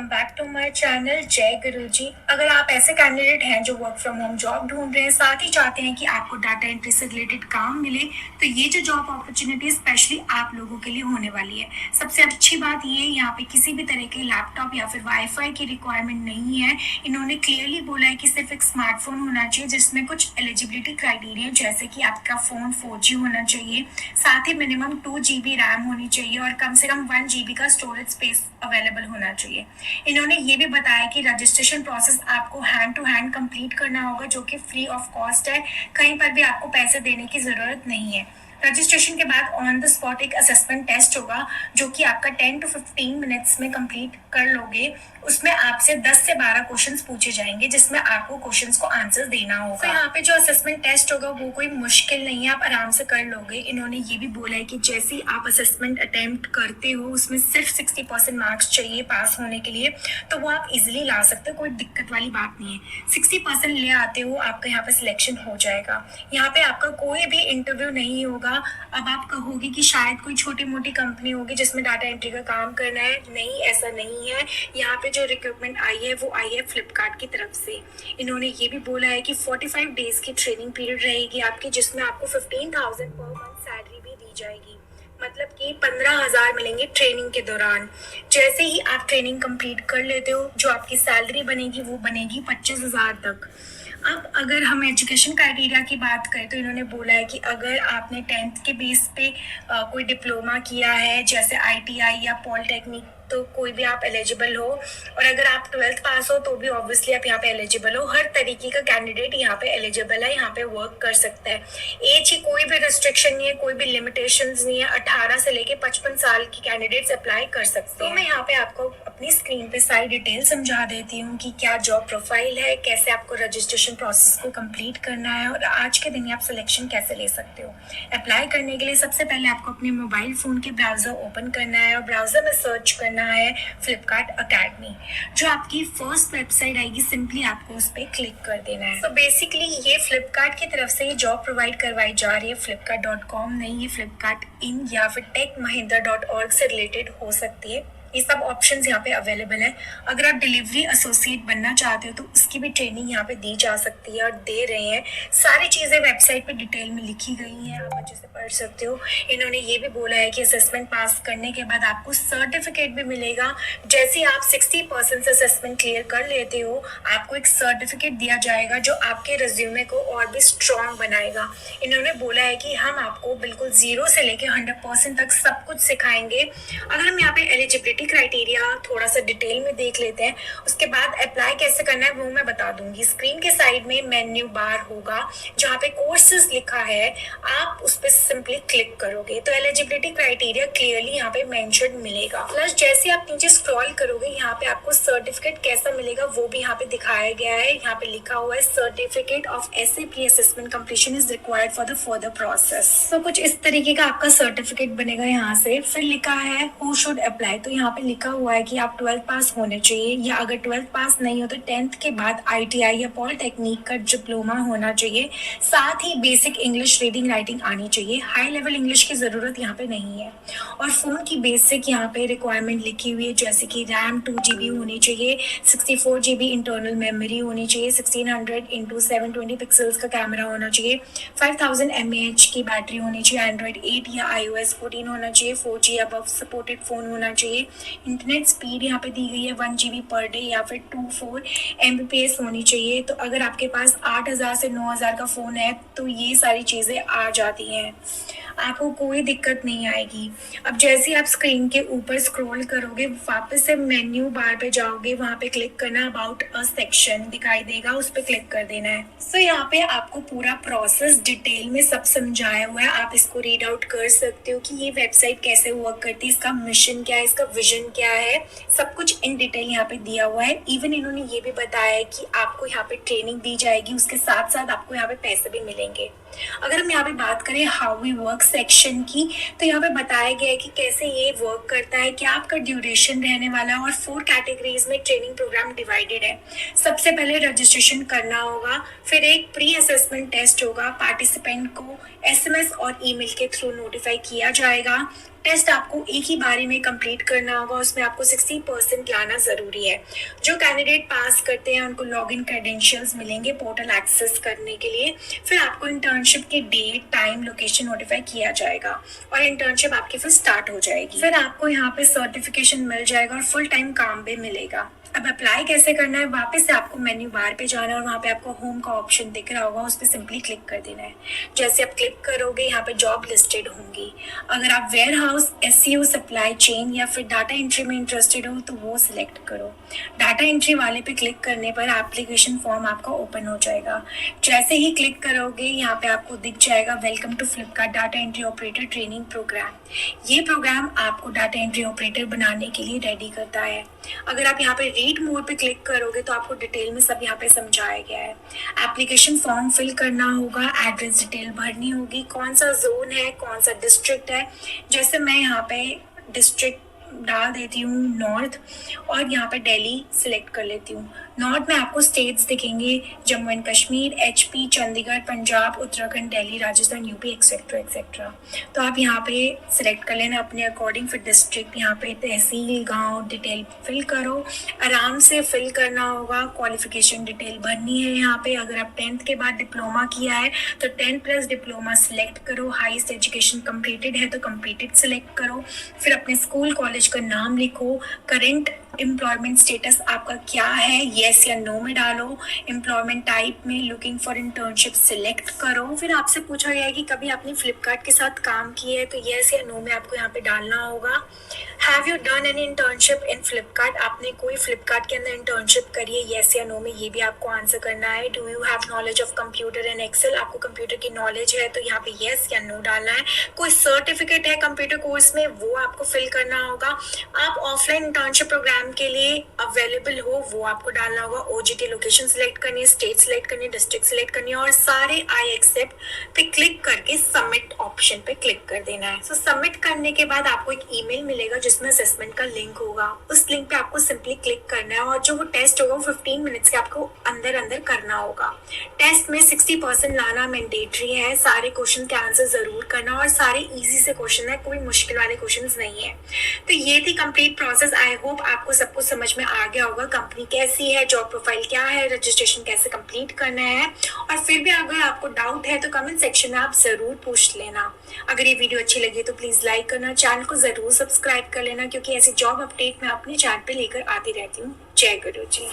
Welcome back to my channel जय गुरुजी। अगर आप ऐसे कैंडिडेट हैं जो वर्क फ्रॉम होम जॉब ढूंढ रहे हैं, साथ ही चाहते हैं कि आपको डाटा एंट्री से रिलेटेड काम मिले, तो ये जो जॉब अपॉर्चुनिटी स्पेशली आप लोगों के लिए होने वाली है। सबसे अच्छी बात ये, यहाँ पे किसी भी तरह के लैपटॉप या फिर वाईफाई की रिक्वायरमेंट नहीं है। इन्होंने क्लियरली बोला है कि सिर्फ एक स्मार्टफोन होना चाहिए जिसमें कुछ एलिजिबिलिटी क्राइटेरिया जैसे कि आपका फोन 4G होना चाहिए, साथ ही मिनिमम 2 GB रैम होनी चाहिए और कम से कम 1 GB का स्टोरेज स्पेस अवेलेबल होना चाहिए। इन्होंने ये भी बताया कि रजिस्ट्रेशन प्रोसेस आपको हैंड टू हैंड कंप्लीट करना होगा, जो कि फ्री ऑफ कॉस्ट है। कहीं पर भी आपको पैसे देने की जरूरत नहीं है। रजिस्ट्रेशन के बाद ऑन द स्पॉट एक असेसमेंट टेस्ट होगा, जो कि आपका 10 to 15 मिनट्स में कंप्लीट कर लोगे। उसमें आपसे 10 से 12 क्वेश्चंस पूछे जाएंगे, जिसमें आपको क्वेश्चंस को आंसर देना होगा। तो यहाँ पे जो असेसमेंट टेस्ट होगा वो कोई मुश्किल नहीं है, आप आराम से कर लोगे। इन्होंने ये भी बोला है कि जैसे ही आप असेसमेंट अटेम्प्ट करते हो, उसमें सिर्फ 60% मार्क्स चाहिए पास होने के लिए, तो वो आप इजिली ला सकते हो, कोई दिक्कत वाली बात नहीं है। 60% ले आते हो, आपका यहाँ पे सिलेक्शन हो जाएगा। यहाँ पे आपका कोई भी इंटरव्यू नहीं होगा। अब आप कहोगे कि शायद कोई छोटी मोटी कंपनी होगी जिसमें डाटा एंट्री का काम करना है। नहीं, ऐसा नहीं है। यहाँ पे जो रिक्रूटमेंट आई है वो आई है फ्लिपकार्ट की तरफ से। इन्होंने ये भी बोला है कि 45 डेज की ट्रेनिंग पीरियड रहेगी आपकी, जिसमें आपको 15,000 पर मंथ सैलरी भी दी जाएगी। मतलब कि 15,000 मिलेंगे ट्रेनिंग के दौरान। जैसे ही आप ट्रेनिंग कंप्लीट कर लेते हो, जो आपकी सैलरी बनेगी वो बनेगी 25,000 तक। अब अगर हम एजुकेशन क्राइटेरिया की बात करें, तो इन्होंने बोला है कि अगर आपने 10th के बेस पे कोई डिप्लोमा किया है, जैसे ITI या पॉलिटेक्निक, तो कोई भी आप एलिजिबल हो। और अगर आप 12th पास हो तो भी ऑब्वियसली आप यहाँ पे एलिजिबल हो। हर तरीके का कैंडिडेट यहाँ पे एलिजिबल है, यहाँ पे वर्क कर सकता है। एज की कोई भी रिस्ट्रिक्शन नहीं है, कोई भी लिमिटेशंस नहीं है। 18 से लेके 55 साल की कैंडिडेट्स अप्लाई कर सकते हैं। तो मैं यहाँ पे आपको अपनी स्क्रीन पे सारी डिटेल समझा देती हूँ कि क्या जॉब प्रोफाइल है, कैसे आपको रजिस्ट्रेशन प्रोसेस को कंप्लीट करना है और आज के दिन आप सिलेक्शन कैसे ले सकते हो। अप्लाई करने के लिए सबसे पहले आपको अपने मोबाइल फोन के ब्राउजर ओपन करना है और ब्राउजर में सर्च करना है फ्लिपकार्ट अकेडमी। जो आपकी फर्स्ट वेबसाइट आएगी, सिंपली आपको उस पर क्लिक कर देना है। तो बेसिकली ये फ्लिपकार्ट की तरफ से ये जॉब प्रोवाइड करवाई जा रही है। flipkart.com नहीं, ये फ्लिपकार्ट इन या फिर techmahindra.org से रिलेटेड हो सकती है। ये सब ऑप्शंस यहाँ पे अवेलेबल है। अगर आप डिलीवरी एसोसिएट बनना चाहते हो तो उसकी भी ट्रेनिंग यहाँ पे दी जा सकती है और दे रहे हैं। सारी चीज़ें वेबसाइट पे डिटेल में लिखी गई हैं, आप अच्छे से पढ़ सकते हो। इन्होंने ये भी बोला है कि असेसमेंट पास करने के बाद आपको सर्टिफिकेट भी मिलेगा। जैसे ही आप 60% से असेसमेंट क्लियर कर लेते हो, आपको एक सर्टिफिकेट दिया जाएगा जो आपके रिज्यूमे को और भी स्ट्रॉन्ग बनाएगा। इन्होंने बोला है कि हम आपको बिल्कुल 0 से लेके 100% तक सब कुछ सिखाएंगे। अगर हम यहाँ पे एलिजिबिलिटी क्राइटेरिया थोड़ा सा डिटेल में देख लेते हैं, उसके बाद अप्लाई कैसे करना है वो मैं बता दूंगी। स्क्रीन के साइड में मेन्यू बार होगा जहाँ पे कोर्सेज लिखा है, आप उस पर सिंपली क्लिक करोगे तो एलिजिबिलिटी क्राइटेरिया क्लियरली यहाँ पे मेंशन मिलेगा। प्लस जैसे आप नीचे स्क्रॉल करोगे, यहाँ पे आपको सर्टिफिकेट कैसा मिलेगा वो भी यहाँ पे दिखाया गया है। यहाँ पे लिखा हुआ है certificate of SAP assessment completion is required for the further process. तो कुछ इस तरीके का आपका सर्टिफिकेट बनेगा यहाँ से। फिर लिखा है हु शुड अप्लाई, तो यहाँ पे लिखा हुआ है कि आप 12th पास होने चाहिए, या अगर 12th पास नहीं हो तो 10th के बाद ITI या पॉलिटेक्निक का डिप्लोमा होना चाहिए। साथ ही बेसिक इंग्लिश रीडिंग राइटिंग आनी चाहिए। हाई लेवल इंग्लिश की जरूरत यहाँ पे नहीं है। और फोन की बेसिक यहाँ पे रिक्वायरमेंट लिखी हुई है, जैसे कि रैम 2 GB होनी चाहिए, 64 GB इंटरनल मेमोरी होनी चाहिए, 1600x720 पिक्सल्स का कैमरा होना चाहिए, 5000 mAh की बैटरी होनी चाहिए, एंड्रॉइड 8 या iOS 14 होना चाहिए, 4G अबव सपोर्टेड फोन होना चाहिए। इंटरनेट स्पीड यहाँ पे दी गई है 1 GB पर डे या फिर 24 Mbps होनी चाहिए। तो अगर आपके पास 8,000 से 9,000 का फ़ोन है तो ये सारी चीज़ें आ जाती हैं, आपको कोई दिक्कत नहीं आएगी। अब जैसे आप स्क्रीन के ऊपर स्क्रॉल करोगे, वापस से मेन्यू बार पे जाओगे, वहाँ पे क्लिक करना, अबाउट अ सेक्शन दिखाई देगा, उस पर क्लिक कर देना है। तो यहाँ पे आपको पूरा प्रोसेस डिटेल में सब समझाया हुआ है, आप इसको रीड आउट कर सकते हो कि ये वेबसाइट कैसे वर्क करती है, इसका मिशन क्या है, इसका विजन क्या है, सब कुछ इन डिटेल यहाँ पे दिया हुआ है। इवन इन्होंने ये भी बताया है कि आपको यहाँ पे ट्रेनिंग दी जाएगी, उसके साथ साथ आपको यहाँ पे पैसे भी मिलेंगे। अगर हम यहाँ पे बात करें हाउ वी वर्क सेक्शन की, तो यहाँ पे बताया गया है कि कैसे ये वर्क करता है, क्या आपका ड्यूरेशन रहने वाला है और 4 कैटेगरीज में ट्रेनिंग प्रोग्राम डिवाइडेड है। सबसे पहले रजिस्ट्रेशन करना होगा, फिर एक प्री असेसमेंट टेस्ट होगा, पार्टिसिपेंट को SMS और ईमेल के थ्रू नोटिफाई किया जाएगा। टेस्ट आपको एक ही बारी में कंप्लीट करना होगा, उसमें आपको 60% लाना ज़रूरी है। जो कैंडिडेट पास करते हैं उनको लॉगिन क्रेडेंशियल्स मिलेंगे पोर्टल एक्सेस करने के लिए। फिर आपको इंटर्नशिप की डेट, टाइम, लोकेशन नोटिफाई किया जाएगा और इंटर्नशिप आपकी फिर स्टार्ट हो जाएगी। फिर आपको यहाँ पे सर्टिफिकेशन मिल जाएगा और फुल टाइम काम भी मिलेगा। अब अप्लाई कैसे करना है, वापस से आपको मेन्यू बार पे जाना है और वहाँ पे आपको होम का ऑप्शन दिख रहा होगा, उस पर सिंपली क्लिक कर देना है। जैसे आप क्लिक करोगे यहाँ पे जॉब लिस्टेड होंगी। अगर आप warehouse, SEO, supply chain या फिर डाटा एंट्री में इंटरेस्टेड हो तो वो सिलेक्ट करो। डाटा एंट्री वाले पे क्लिक करने पर एप्लीकेशन फॉर्म आपका ओपन हो जाएगा। जैसे ही क्लिक करोगे यहाँ पे आपको दिख जाएगा welcome to Flipkart data entry operator training program. ये प्रोग्राम आपको डाटा एंट्री ऑपरेटर बनाने के लिए रेडी करता है। अगर आप यहाँ पे रीड मोड पे क्लिक करोगे तो आपको डिटेल में सब यहाँ पे समझाया गया है। एप्लीकेशन फॉर्म फिल करना होगा, एड्रेस डिटेल भरनी होगी, कौन सा जोन है, कौन सा डिस्ट्रिक्ट है। जैसे मैं यहाँ पे डिस्ट्रिक्ट डाल देती हूँ नॉर्थ और यहाँ पे दिल्ली सिलेक्ट कर लेती हूँ। नॉर्थ में आपको स्टेट्स दिखेंगे, Jammu and Kashmir, HP, Chandigarh, Punjab, Uttarakhand, Delhi, Rajasthan, UP etcetera etcetera. तो आप यहाँ पे सिलेक्ट कर लेना अपने अकॉर्डिंग। फिर डिस्ट्रिक्ट, यहाँ पे तहसील, गांव डिटेल फिल करो, आराम से फिल करना होगा। क्वालिफिकेशन डिटेल भरनी है यहाँ पे। अगर आप 10th के बाद डिप्लोमा किया है तो 10 प्लस डिप्लोमा सिलेक्ट करो। हाईएस्ट एजुकेशन कंप्लीटेड है तो कंप्लीटेड सिलेक्ट करो। फिर अपने स्कूल कॉलेज का नाम लिखो। करेंट एम्प्लॉयमेंट स्टेटस आपका क्या है, येस या नो में डालो। एम्प्लॉयमेंट टाइप में लुकिंग फॉर इंटर्नशिप सिलेक्ट करो। फिर आपसे पूछा गया है कि कभी आपने फ्लिपकार्ट के साथ काम किया है तो येस या नो में आपको यहाँ पे डालना होगा। Have you done any internship in Flipkart, आपने कोई फ्लिपकार्ट के अंदर इंटर्नशिप करी है, येस या नो में ये भी आपको आंसर करना है। Do you have knowledge of computer and Excel, आपको कंप्यूटर की नॉलेज है तो यहाँ पे येस या नो डालना है। कोई सर्टिफिकेट है कंप्यूटर कोर्स में वो आपको फिल करना होगा। आप ऑफलाइन इंटर्नशिप प्रोग्राम के लिए अवेलेबल हो वो आपको डालना होगा। ओजीटी लोकेशन सिलेक्ट करनी है, स्टेट सिलेक्ट करनी है, डिस्ट्रिक्ट सिलेक्ट करनी है और सारे आई एक्सेप्ट पे क्लिक करके सबमिट ऑप्शन पे क्लिक कर देना है। सो सबमिट करने के बाद आपको एक ईमेल मिलेगा जिसमें असेसमेंट का लिंक होगा। उस लिंक पे आपको सिंपली क्लिक करना है और जो वो टेस्ट होगा वो 15 मिनट्स के आपको अंदर अंदर करना होगा। टेस्ट में 60% लाना मैंडेटरी है। सारे क्वेश्चन के आंसर जरूर करना और सारे इजी से क्वेश्चन है, कोई मुश्किल वाले क्वेश्चन नहीं है। तो ये थी कंप्लीट प्रोसेस। आई होप आपको सब कुछ समझ में आ गया होगा। कंपनी कैसी है, जॉब प्रोफाइल क्या है, रजिस्ट्रेशन कैसे कंप्लीट करना है। और फिर भी अगर आपको डाउट है तो कमेंट सेक्शन में आप जरूर पूछ लेना। अगर ये वीडियो अच्छी लगी तो प्लीज लाइक करना, चैनल को जरूर सब्सक्राइब कर लेना क्योंकि ऐसी जॉब अपडेट मैं अपने चैनल पे लेकर आती रहती हूँ। जय गुरु जी।